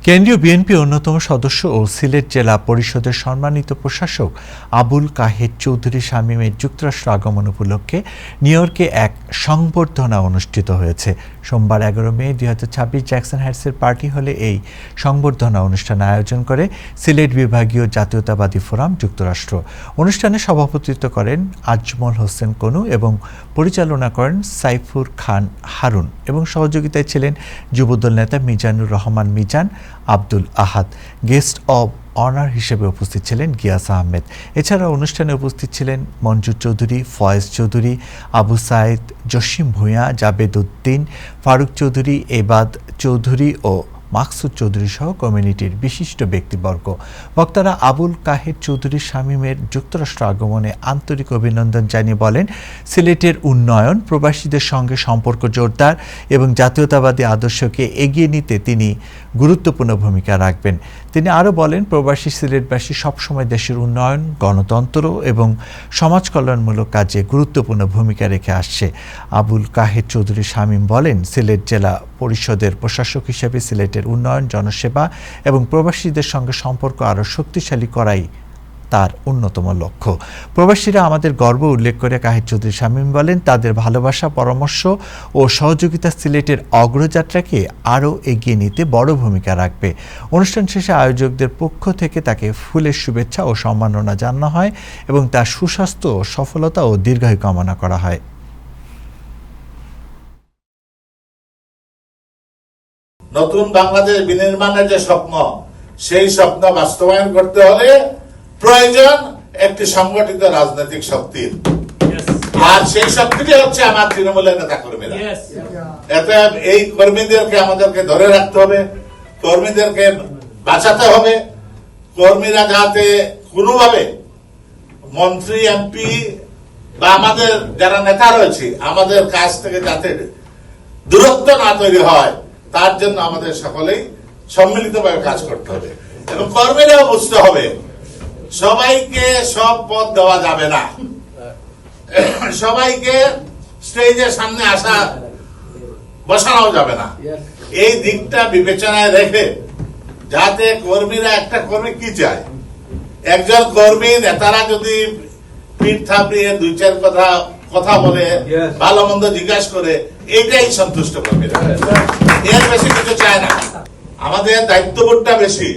কেন্দ্রীয় বিএনপি অন্যতম সদস্য ও সিলেট জেলা পরিষদের সম্মানিত প্রশাসক আবুল কাহের চৌধুরী শামীমের যুক্তরাষ্ট্র আগমন উপলক্ষে নিউ ইয়র্কে এক সংবর্ধনা অনুষ্ঠিত হয়েছে। সোমবার ১১ মে ২০২৬ জ্যাকসন হাইটসের পার্টি হলে এই সংবর্ধনা অনুষ্ঠান আয়োজন করে সিলেট বিভাগীয় জাতীয়তাবাদী ফোরাম যুক্তরাষ্ট্র। অনুষ্ঠানে সভাপতিত্ব করেন আজমল হোসেন কনু এবং পরিচালনা করেন সাইফুর খান হারুন এবং সহযোগিতায় ছিলেন যুবদল নেতা মিজানুর রহমান মিজান, আব্দুল আহাদ। গেস্ট অব অনার হিসেবে উপস্থিত ছিলেন গিয়াস আহমেদ। এছাড়া অনুষ্ঠানে উপস্থিত ছিলেন মঞ্জুর চৌধুরী, ফয়েজ চৌধুরী, আবু সাইদ, জসিম ভূঁইয়া, জাবেদ উদ্দিন, ফারুক চৌধুরী, এবাদ চৌধুরী ও মাকসুদ চৌধুরী সহ কমিউনিটির বিশিষ্ট ব্যক্তিবর্গ। বক্তারা আবুল কাহের চৌধুরী শামীমের যুক্তরাষ্ট্র আগমনে আন্তরিক অভিনন্দন জানিয়ে বলেন, সিলেটের উন্নয়ন, প্রবাসীদের সঙ্গে সম্পর্ক জোরদার এবং জাতীয়তাবাদী আদর্শকে এগিয়ে নিতে তিনি গুরুত্বপূর্ণ ভূমিকা রাখবেন। তিনি আরও বলেন, প্রবাসী সিলেটবাসী সবসময় দেশের উন্নয়ন, গণতন্ত্র এবং সমাজ কল্যাণমূলক কাজে গুরুত্বপূর্ণ ভূমিকা রেখে আসছে। আবুল কাহের চৌধুরী শামীম বলেন, সিলেট জেলা পরিষদের প্রশাসক হিসেবে সিলেটের উন্নয়ন, জনসেবা এবং প্রবাসীদের সঙ্গে সম্পর্ক আরও শক্তিশালী করাই তার অন্যতম লক্ষ্য। প্রবাসীরা আমাদের গর্ব উল্লেখ করে কাহের চৌধুরী শামীম বলেন, তাদের ভালোবাসা, পরামর্শ ও সহযোগিতা সিলেটের অগ্রযাত্রাকে আরও এগিয়ে নিতে বড় ভূমিকা রাখবে। অনুষ্ঠান শেষে আয়োজকদের পক্ষ থেকে তাকে ফুলের শুভেচ্ছা ও সম্মাননা জানানো হয় এবং তার সুস্বাস্থ্য, সফলতা ও দীর্ঘায়ু কামনা করা হয়। নতুন বাংলাদেশ বিনির্মাণের যে স্বপ্ন, সেই স্বপ্ন বাস্তবায়ন করতে হলে প্রয়োজন একটি সংগঠিত রাজনৈতিক শক্তির, আর সেই শক্তিটি হচ্ছে আমার তৃণমূলের নেতা কর্মীরা। এতে এই কর্মীদেরকে আমাদেরকে ধরে রাখতে হবে, কর্মীদেরকে বাঁচাতে হবে। কর্মীরা যাতে কোনোভাবে মন্ত্রী, এমপি বা আমাদের যারা নেতা রয়েছে আমাদের কাছ থেকে যাতে দূরত্ব না তৈরি হয়, তার জন্য আমাদের সকলেই সম্মিলিতভাবে কাজ করতে হবে এবং কর্মীরাও বুঝতে হবে সবাইকে সব পদ দেওয়া যাবে না, সবাইকে স্টেজের সামনে বসানো যাবে না। এই দিকটা বিবেচনায় রেখে যাতে কর্মীরা, একটা কর্মী কি চায়, একজন কর্মী নেতারা যদি পিঠ থাপড়িয়ে দুই চার কথা বলে, ভালো মন্দ জিজ্ঞাসা করে, এইটাই সন্তুষ্ট কর্মীরা, এর বেশি কিছু চায় না। আমাদের দায়িত্ববোধটা বেশি।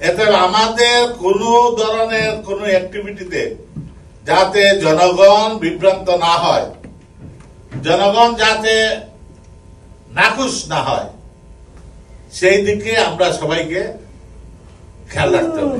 এতে আমাদের কোন ধরনের কোন অ্যাক্টিভিটিতে যাতে জনগণ বিভ্রান্ত না হয়, জনগণ যাতে নাখুশ না হয়, সেই দিকে আমরা সবাইকে খেয়াল রাখতে হবে।